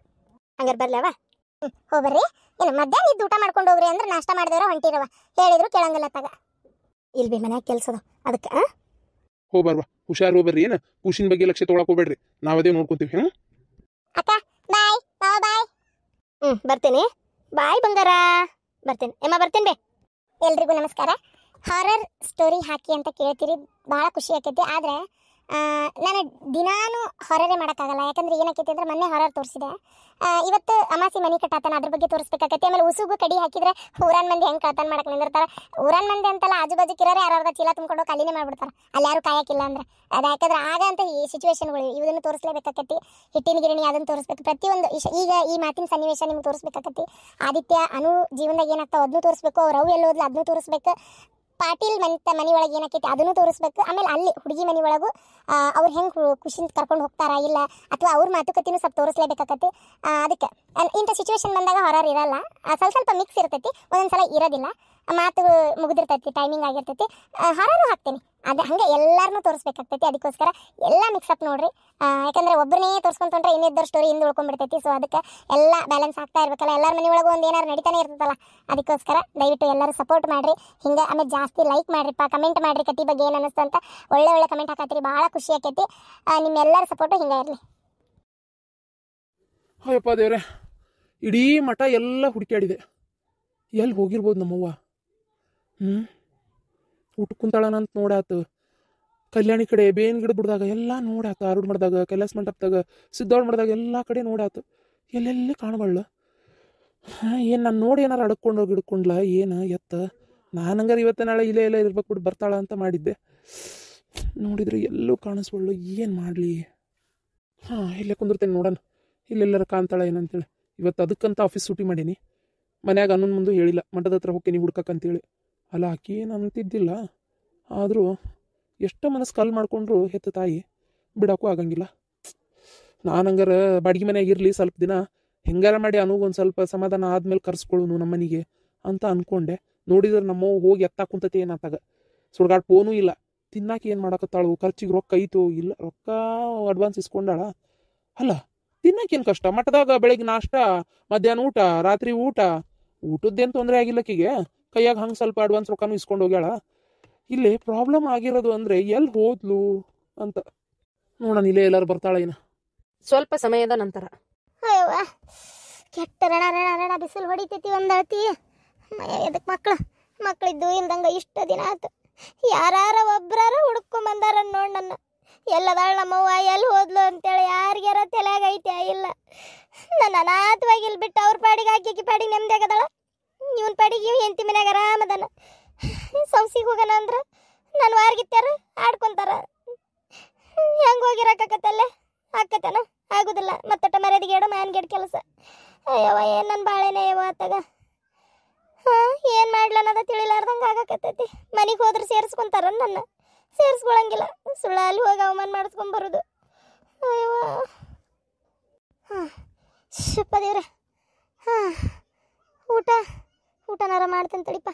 ಹಂಗಾರೆ ಬರ್ಲವ? ಹೋಗ್ಬರ್ರಿ. ಏನು ಮಧ್ಯಾಹ್ನ ಇದ್ದು ಊಟ ಮಾಡ್ಕೊಂಡು ಹೋಗ್ರಿ ಅಂದ್ರೆ ನಾಷ್ಟ ಮಾಡಿದವ್ರ ಹೊಂಟಿರವ, ಹೇಳಿದ್ರು ಕೇಳಂಗಿಲ್ಲ ತಗ. ಇಲ್ಬಿ ಮನ್ಯಾಗ ಕೆಲ್ಸದ ಅದಕ್ಕೆ. ಹೋಗ್ಬರ್ವಾ, ಹುಷಾರು ಹೋಗ್ಬರ್ರಿ. ಏನು ಖುಷಿನ ಬಗ್ಗೆ ಲಕ್ಷ್ಯ ತೊಗೊಳಕ್ ಹೋಗ್ಬೇಡ್ರಿ, ನಾವದೇ ನೋಡ್ಕೊಂತೀವಿ. ಅಕ್ಕ ಬಾಯ್. ಬಾಯ್. ಬರ್ತೇನೆ. ಬಾಯ್ ಬಂಗಾರ, ಬರ್ತೇನೆ. ಎಮ್ಮ ಬರ್ತೇನೆ ಬೇ. ಎಲ್ರಿಗೂ ನಮಸ್ಕಾರ. ಹಾರರ್ ಸ್ಟೋರಿ ಹಾಕಿ ಅಂತ ಕೇಳ್ತೀರಿ, ಭಾಳ ಖುಷಿ ಆಕೈತಿ. ಆದರೆ ನಾನು ದಿನಾನು ಹಾರರೇ ಮಾಡೋಕ್ಕಾಗಲ್ಲ. ಯಾಕಂದ್ರೆ ಏನಾಕೈತಿ ಅಂದ್ರೆ ಮೊನ್ನೆ ಹಾರರ್ ತೋರಿಸಿದೆ. ಇವತ್ತು ಅಮಾಸಿ ಮನೆ ಕಟ್ಟಾತನ, ಅದ್ರ ಬಗ್ಗೆ ತೋರಿಸ್ಬೇಕಾಗತ್ತೆ. ಆಮೇಲೆ ಉಸುಗು ಕಡಿ ಹಾಕಿದ್ರೆ ಊರಾನ್ ಮಂದಿ ಹೆಂಗೆ ಕಳ್ತನ ಮಾಡಕ್ಕೆ ನಿಂದಿರ್ತಾರೆ. ಊರಾನ್ ಮಂದಿ ಅಂತಲ್ಲ, ಆಜು ಬಾಜು ಕಿರೋರೆ ಯಾರು ಚೀಲ ತುಂಬ್ಕೊಂಡು ಖಾಲಿನೇ ಮಾಡ್ಬಿಡ್ತಾರೆ, ಅಲ್ಲಿ ಯಾರು ಕಾಯಕ್ಕಿಲ್ಲ ಅಂದ್ರೆ. ಅದು ಯಾಕಂದ್ರೆ ಆಗ ಅಂತ ಈ ಸಿಚುವೇಶನ್ಗಳು ಇದನ್ನು ತೋರಿಸ್ಲೇಬೇಕಾಗತ್ತಿ. ಹಿಟ್ಟಿನ ಗಿರಣಿ ಅದನ್ನು ತೋರಿಸ್ಬೇಕು. ಪ್ರತಿಯೊಂದು ಈಗ ಈ ಮಾತಿನ ಸನ್ನಿವೇಶ ನಿಮ್ಗೆ ತೋರಿಸ್ಬೇಕಾಗತ್ತಿ. ಆದಿತ್ಯ ಅನು ಜೀವನದಾಗ ಏನಾಗ್ತಾವೆ ಅದನ್ನು ತೋರಿಸ್ಬೇಕು. ಅವ್ರು ಅವು ಎಲ್ಲೋದ್ಲು ಅದನ್ನು ತೋರಿಸ್ಬೇಕು. ಪಾಟೀಲ್ ಮನೆ ಒಳಗೆ ಏನಕ್ಕೈತಿ ಅದನ್ನು ತೋರಿಸ್ಬೇಕು. ಆಮೇಲೆ ಅಲ್ಲಿ ಹುಡುಗಿ ಮನೆ ಒಳಗೂ ಅವ್ರು ಹೆಂಗೆ ಖುಷಿಯಿಂದ ಕರ್ಕೊಂಡು ಹೋಗ್ತಾರಾ ಇಲ್ಲ, ಅಥವಾ ಅವ್ರ ಮಾತುಕತೆನೂ ಸ್ವಲ್ಪ ತೋರಿಸ್ಲೇಬೇಕಾಗತ್ತೆ. ಅದಕ್ಕೆ ಇಂಥ ಸಿಚುವೇಶನ್ ಬಂದಾಗ ಹಾರರ್ ಇರಲ್ಲ, ಸ್ವಲ್ಪ ಮಿಕ್ಸ್ ಇರ್ತೈತಿ, ಒಂದೊಂದ್ಸಲ ಇರೋದಿಲ್ಲ. ಮಾತು ಮುಗಿದಿರ್ತೈತಿ, ಟೈಮಿಂಗ್ ಆಗಿರ್ತೈತಿ. ಹಾರರು ಹಾಕ್ತೀನಿ, ಅದು ಹಂಗೆ ಎಲ್ಲರನ್ನೂ ತೋರಿಸ್ಬೇಕಾಗ್ತೈತಿ. ಅದಕ್ಕೋಸ್ಕರ ಎಲ್ಲ ಮಿಕ್ಸಪ್ ನೋಡ್ರಿ. ಯಾಕಂದ್ರೆ ಒಬ್ಬರನ್ನೇ ತೋರಿಸ್ಕೊಂಡ್ರೆ ಇನ್ನಿದ್ದರ ಸ್ಟೋರಿ ಹಿಂದೆ ಉಳ್ಕೊಂಡ್ಬಿಡ್ತೈತಿ. ಸೊ ಅದಕ್ಕೆ ಎಲ್ಲ ಬ್ಯಾಲೆನ್ಸ್ ಆಗ್ತಾ ಇರ್ಬೇಕಲ್ಲ, ಎಲ್ಲರ ಮನೆ ಒಳಗೂ ಒಂದು ಏನಾರು ನಡೀತಾನೆ ಇರ್ತದಲ್ಲ. ಅದಕ್ಕೋಸ್ಕರ ದಯವಿಟ್ಟು ಎಲ್ಲರೂ ಸಪೋರ್ಟ್ ಮಾಡಿರಿ. ಹಿಂಗೆ ಆಮೇಲೆ ಜಾಸ್ತಿ ಲೈಕ್ ಮಾಡಿರಿಪ್ಪ, ಕಮೆಂಟ್ ಮಾಡಿರಿ ಕತಿ ಬಗ್ಗೆ ಏನು ಅನ್ನಿಸ್ತು ಅಂತ. ಒಳ್ಳೆ ಕಮೆಂಟ್ ಹಾಕತ್ತೀರಿ, ಭಾಳ ಖುಷಿ ಆಕೈತಿ. ನಿಮ್ಮೆಲ್ಲರ ಸಪೋರ್ಟು ಹಿಂಗೆ ಇರಲಿ. ಅಯ್ಯಪ್ಪ ದೇವ್ರೆ, ಇಡೀ ಮಠ ಎಲ್ಲ ಹುಡುಕಾಡಿದೆ, ಎಲ್ಲಿ ಹೋಗಿರ್ಬೋದು ನಮ್ಮವ್ವ. ಊಟ ಕುಂತಾಳನಂತ ನೋಡಾತು, ಕಲ್ಯಾಣಿ ಕಡೆ ಬೇವಿನ ಗಿಡ ಬಿಡ್ದಾಗ ಎಲ್ಲ ನೋಡಾತು, ಆರುಡ್ ಮಾಡಿದಾಗ ಕೈಲಾಸ ಮಂಟಪದಾಗ ಸಿದ್ದೋಳ್ ಮಾಡಿದಾಗ ಎಲ್ಲ ಕಡೆ ನೋಡಾತು, ಎಲ್ಲೆಲ್ಲಿ ಕಾಣಬಳ್ಳ. ಏನು ನಾನು ನೋಡಿ ಏನಾರು ಅಡ್ಕೊಂಡು ಹಿಡ್ಕೊಂಡ್ಲ ಏನು ಎತ್ತ. ನಾನು ಹಂಗಾರೆ ಇವತ್ತು ನಾಳೆ ಇಲ್ಲೇ ಎಲ್ಲ ಇರ್ಬೇಕು ಬಿಟ್ಟು ಬರ್ತಾಳ ಅಂತ ಮಾಡಿದ್ದೆ. ನೋಡಿದ್ರೆ ಎಲ್ಲೂ ಕಾಣಿಸ್ಬಳ್ಳು, ಏನು ಮಾಡಲಿ. ಇಲ್ಲೇ ಕುಂದಿರ್ತೇನೆ ನೋಡೋಣ, ಇಲ್ಲೆಲ್ಲರ ಕಾಣ್ತಾಳ ಏನಂತೇಳಿ. ಇವತ್ತು ಅದಕ್ಕಂತ ಆಫೀಸ್ ಸೂಟಿ ಮಾಡೀನಿ. ಮನ್ಯಾಗ ಅನ್ನೊಂದು ಮುಂದೆ ಹೇಳಿಲ್ಲ, ಮಠದ ಹತ್ರ ಹೋಗ್ತೀನಿ ಹುಡ್ಕಕ್ಕಂತೇಳಿ. ಅಲ್ಲ ಆಕಿ ಏನು ಅಂತಿದ್ದಿಲ್ಲ, ಆದರೂ ಎಷ್ಟು ಮನಸ್ಸು ಕಲ್ ಮಾಡ್ಕೊಂಡ್ರು ಹೆತ್ತ ತಾಯಿ ಬಿಡೋಕ್ಕೂ ಆಗಂಗಿಲ್ಲ. ನಾನು ಹಂಗಾರೆ ಬಾಡಿಗೆ ಮನೆಯಾಗ ಇರಲಿ ಸ್ವಲ್ಪ ದಿನ, ಹೆಂಗಾರ ಮಾಡಿ ಅನುಗೊಂದು ಸ್ವಲ್ಪ ಸಮಾಧಾನ ಆದ್ಮೇಲೆ ಕರ್ಸ್ಕೊಳ್ಳೋನು ನಮ್ಮ ಮನೆಗೆ ಅಂತ ಅಂದ್ಕೊಂಡೆ. ನೋಡಿದ್ರೆ ನಮ್ಮವ್ವ ಹೋಗಿ ಎತ್ತಾಕ ಕುಂತತಿ ಏನಾತಾಗ, ಸುಡ್ಗಾಡ್ ಫೋನೂ ಇಲ್ಲ. ತಿನ್ನಾಕೆ ಏನು ಮಾಡಕತ್ತಾಳು, ಖರ್ಚಿಗೆ ರೊಕ್ಕ ಐತೋ ಇಲ್ಲ, ರೊಕ್ಕ ಅಡ್ವಾನ್ಸ್ ಇಸ್ಕೊಂಡಾಳ. ಅಲ್ಲ ತಿನ್ನಕ್ಕೇನು ಕಷ್ಟ, ಮಠದಾಗ ಬೆಳಗ್ಗೆ ನಾಷ್ಟ, ಮಧ್ಯಾಹ್ನ ಊಟ, ರಾತ್ರಿ ಊಟದ್ದೇನು ತೊಂದರೆ ಆಗಿಲ್ಲಕ್ಕಿಗೆ. ಕೈಯಾಗ ಹಂಗೆ ಸ್ವಲ್ಪ ಅಡ್ವಾನ್ಸ್ ರೊಕ್ಕನೂ ಇಸ್ಕೊಂಡು ಹೋಗ್ಯಾಳ. ಇಲ್ಲಿ ಪ್ರಾಬ್ಲಮ್ ಆಗಿರೋದು ಅಂದರೆ ಎಲ್ಲಿ ಹೋದ್ಲು ಅಂತ ನೋಡೋಣ. ಇಲ್ಲೇ ಎಲ್ಲರೂ ಬರ್ತಾಳ ಏನ ಸ್ವಲ್ಪ ಸಮಯದ ನಂತರ. ಅಯ್ಯವ್ವ, ಕೆಟ್ಟ ರಣ ಬಿಸಿಲು ಹೊಡಿತೈತಿ ಒಂದಳತಿ. ಎದಕ್ಕೆ ಮಕ್ಕಳಿದ್ದು ಇಲ್ದಂಗೆ ಇಷ್ಟು ದಿನ ಆಯ್ತು. ಯಾರ ಒಬ್ರಾರ ಹುಡ್ಕೊಂಬಂದಾರ ನೋಡಿ ನನ್ನ. ಎಲ್ಲದಾಳ ನಮ್ಮವ್ವ, ಎಲ್ಲಿ ಹೋದ್ಲು ಅಂತೇಳಿ ಯಾರಿಗಾರ ತಲೆಯಾಗ ಐತೆ ಇಲ್ಲ. ನನ್ನ ಅನಾಥವಾಗಿ ಇಲ್ಲಿ ಬಿಟ್ಟು ಅವ್ರ ಪಾಡಿಗೆ ಹಾಕಿ ಪಾಡಿಗೆ ನೆಮ್ಮದಿ ಆಗದಳ. ಇವನ್ ಪಾಡಿಗೆ ಇವ್ ಹೆಂಡತಿ ಮನ್ಯಾಗ ಆರಾಮದನ. ಸಂಸಿಗೆ ಹೋಗೋಣ ಅಂದ್ರೆ ನಾನು ವಾರ್ಗಿತ್ತಾರ ಆಡ್ಕೊಂತಾರ. ಹೆಂಗೆ ಹೋಗಿರಕತ್ತಲ್ಲೇ ಹಾಕತ್ತನ ಆಗುದಿಲ್ಲ. ಮತ್ತಟ ಮರ್ಯಾದಿಗೇಡು ಮ್ಯಾನ್ಗೇಡು ಕೆಲಸ. ಅಯ್ಯವ್ವ, ಏನು ನನ್ನ ಬಾಳೆನೇ ಯವ್ವ ಆತಾಗ. ಏನು ಮಾಡ್ಲನ್ನದ ತಿಳಿಲಾರ್ದಂಗೆ ಆಗಕತ್ತೈತಿ. ಮನೆಗೆ ಹೋದ್ರೆ ಸೇರಿಸ್ಕೊಂತಾರ, ನನ್ನ ಸೇರಿಸ್ಕೊಳಂಗಿಲ್ಲ. ಸುಳ್ಳ ಅಲ್ಲಿ ಹೋಗಿ ಅವಮಾನ ಮಾಡಿಸ್ಕೊಂಬರೋದು. ಅಯ್ಯವ್ವ, ಶಪ್ಪ ದೇವ್ರೆ. ಊಟನಾರ ಮಾಡ್ತೇನೆ ತಡಿಪ,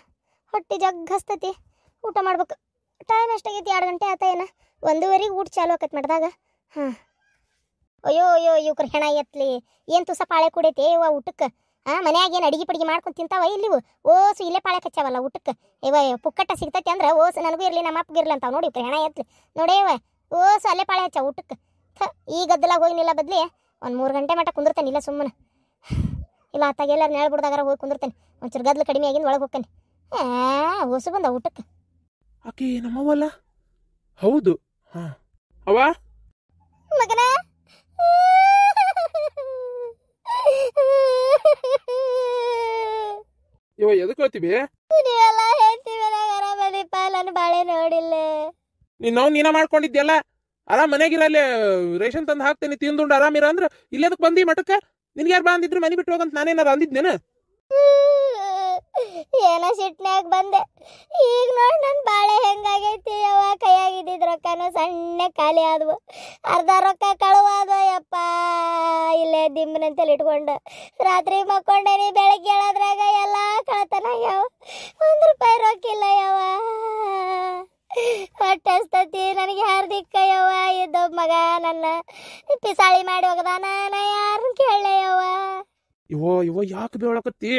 ಹೊಟ್ಟೆ ಜಗ್ ಹಸ್ತೈತಿ. ಊಟ ಮಾಡ್ಬೇಕು. ಟೈಮ್ ಎಷ್ಟಾಗೈತಿ? 2 ಗಂಟೆ ಆತ ಏನ? 1:15 ಊಟ ಚಾಲು ಆಕತ್ ಮಾಡಿದಾಗ. ಅಯ್ಯೋ ಇವ್ರ ಹೆಣ ಎತ್ಲಿ. ಏನು ತುಸ ಪಾಳೆ ಕುಡೈತಿ ಇವ ಊಟಕ್ಕೆ. ಮನ್ಯಾಗ ಏನು ಅಡಿಗೆ ಪಡಿಗೆ ಮಾಡ್ಕೊಂಡು ತಿಂತಾವ ಇಲ್ಲಿವು? ಓಸು ಇಲ್ಲೇ ಪಾಳೆ ಕಚ್ಚಾವಲ್ಲ ಊಟಕ್ಕೆ. ಪುಕ್ಕಟ್ಟ ಸಿಗ್ತೈತಿ ಅಂದ್ರೆ ಓಸು ನನಗೂ ಇರಲಿ ನಮ್ಮ ಅಪ್ಪಗೂ ಇರಲಿ ಅಂತ ನೋಡಿ ಇವ್ರ ಹೆಣ ಎತ್ಲಿ. ನೋಡೇ ಓಸು ಅಲ್ಲೇ ಪಾಳೆ ಹಚ್ಚ ಊಟಕ್ಕೆ. ಈ ಗದ್ದಲಾಗ ಹೋಗಿ ನಿಲ್ಲ ಬದ್ಲಿ 1-3 ಗಂಟೆ ಮಟ್ಟ ಕುಂದಿರ್ತೇನೆ. ಇಲ್ಲ ಸುಮ್ಮನೆ ಇಲ್ಲ ಆತಾಗ ಎಲ್ಲಾರು ನೆಳ ಬಿಡ್ದಾಗಾರ ಹೋಗಿ ಕುಂದಿರ್ತೇನೆ. ಒಂಚೂರು ಗದ್ಲು ಕಡಿಮೆ ಆಗಿಂದ ಒಳಗೆ ಹೋಗ್ತೇನೆ. ಓಸು ಬಂದ ಊಟಕ್ಕೆ. ಆಕೆ ನಮ್ಮವಲ್ಲ? ಹೌದು. ಅವ ಮಗನ ಇವ ಎದಕ್ಕೆ ಹೇಳ್ತೀವಿ ನೀವೆಲ್ಲ ಹೇಳ್ತೀವಿ ಆರಾಮದಿಪ್ಪ ನಾನು ಬಾಳೆ ನೋಡಿಲ್ಲ ನೀನ ಮಾಡ್ಕೊಂಡಿದ್ಯಲ್ಲ ಆರಾಮ್ ಮನೆಗಿರಲ್ಲಿ ರೇಷನ್ ತಂದು ಹಾಕ್ತೇನೆ ತಿಂದುಂಡು ಆರಾಮಿರ ಅಂದ್ರ ಇಲ್ಲದಕ್ಕೆ ಬಂದಿ ಮಠಕ್ಕ ನಿನ್ಗೆ ಯಾರು ಬಂದಿದ್ರು ಮನೆ ಬಿಟ್ಟು ಹೋಗಂತ ನಾನೇನಾರ ಅಂದಿದ್ನೇನ ಏನೋ ಸಿಟ್ನ್ಯಾಗ ಬಂದೆ ಈಗ ನೋಡಿ ನನ್ನ ಬಾಳೆ ಹೆಂಗಾಗೈತಿ ಯವ್ವ ಕೈಯಾಗಿದ್ದಿದ್ ರೊಕ್ಕನ ಸಣ್ಣ ಖಾಲಿ ಆದ್ವು ಅರ್ಧ ರೊಕ್ಕ ಕಳುವಾದ ಯಪ್ಪ ಇಲ್ಲೇ ದಿಮ್ಮನಂತಲ್ಲಿ ಇಟ್ಕೊಂಡು ರಾತ್ರಿ ಮಕ್ಕೊಂಡೇನಿ ಬೆಳಗ್ಗೆ ಹೇಳೋದ್ರಾಗ ಎಲ್ಲ ಕಳ್ತನ ಆಗ್ಯಾವ ₹1 ರೊಕ್ಕಿಲ್ಲ ಯವ್ವ ಹೊಟ್ಟಸ್ತತಿ ನನಗೆ ಹಾರ್ದಿಕ್ಕ ಯವ್ವ ಇದ್ದೊಬ್ಬ ಮಗ ನನ್ನ ಪಿಸಾಳಿ ಮಾಡಿ ಹೋಗದಾನ ನಾ ಯಾರನ್ನ ಕೇಳಲೆ ಯವ್ವ ಇವ ಯಾಕೆ ಬೇಳಕತ್ತಿ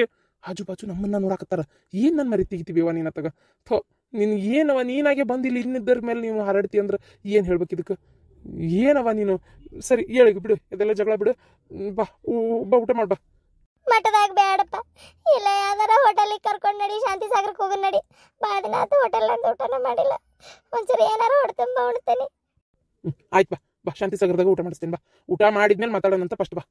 ಆಜು ಬಾಜು ನಮ್ಮನ್ನ ನೋಡಾಕತ್ತಾರ ಏನ್ ನನ್ ಮರಿ ತೆಗಿತೀವಿವ ನೀನ ತಗ ಥೋ ನಿನ್ ಏನವ ನೀನಾಗೆ ಬಂದಿಲ್ಲ ಇನ್ನಿದ್ದರ ಮೇಲೆ ನೀವು ಹಾರಾಡ್ತಿ ಅಂದ್ರ ಏನ್ ಹೇಳ್ಬೇಕು ಇದಕ್ಕೆ ಏನವ ನೀನು ಸರಿ ಹೇಳಿ ಬಿಡು ಇದೆಲ್ಲ ಜಗಳ ಬಿಡು ಬಾ ಊಟ ಮಾಡ್ಬಾ ಮಠದಾಗ ಬೇಡಪ್ಪ ಇಲ್ಲ ಯಾವ್ದಾರ ಹೋಟೆಲಿಗೆ ಕರ್ಕೊಂಡು ನಡಿ ಶಾಂತಿ ಸಾಗರಕ್ಕೆ ಹೋಗು ನಡಿ ಭಾಳ ದಿನ ಆಯ್ತು ಹೋಟೆಲ್ ಅಂತ ಊಟನ ಮಾಡಿಲ್ಲ ಒಂಚೂರು ಏನಾರು ಹೊಡ್ತಂಬ ಉಣ್ತೇನೆ ಆಯ್ತು ಬಾ ಶಾಂತಿ ಸಾಗರದಾಗ ಊಟ ಮಾಡಿಸ್ತೇನೆ ಬಾ ಊಟ ಮಾಡಿದ್ಮೇಲೆ ಮಾತಾಡೋಣಂತ ಫಸ್ಟ್ ಬಾ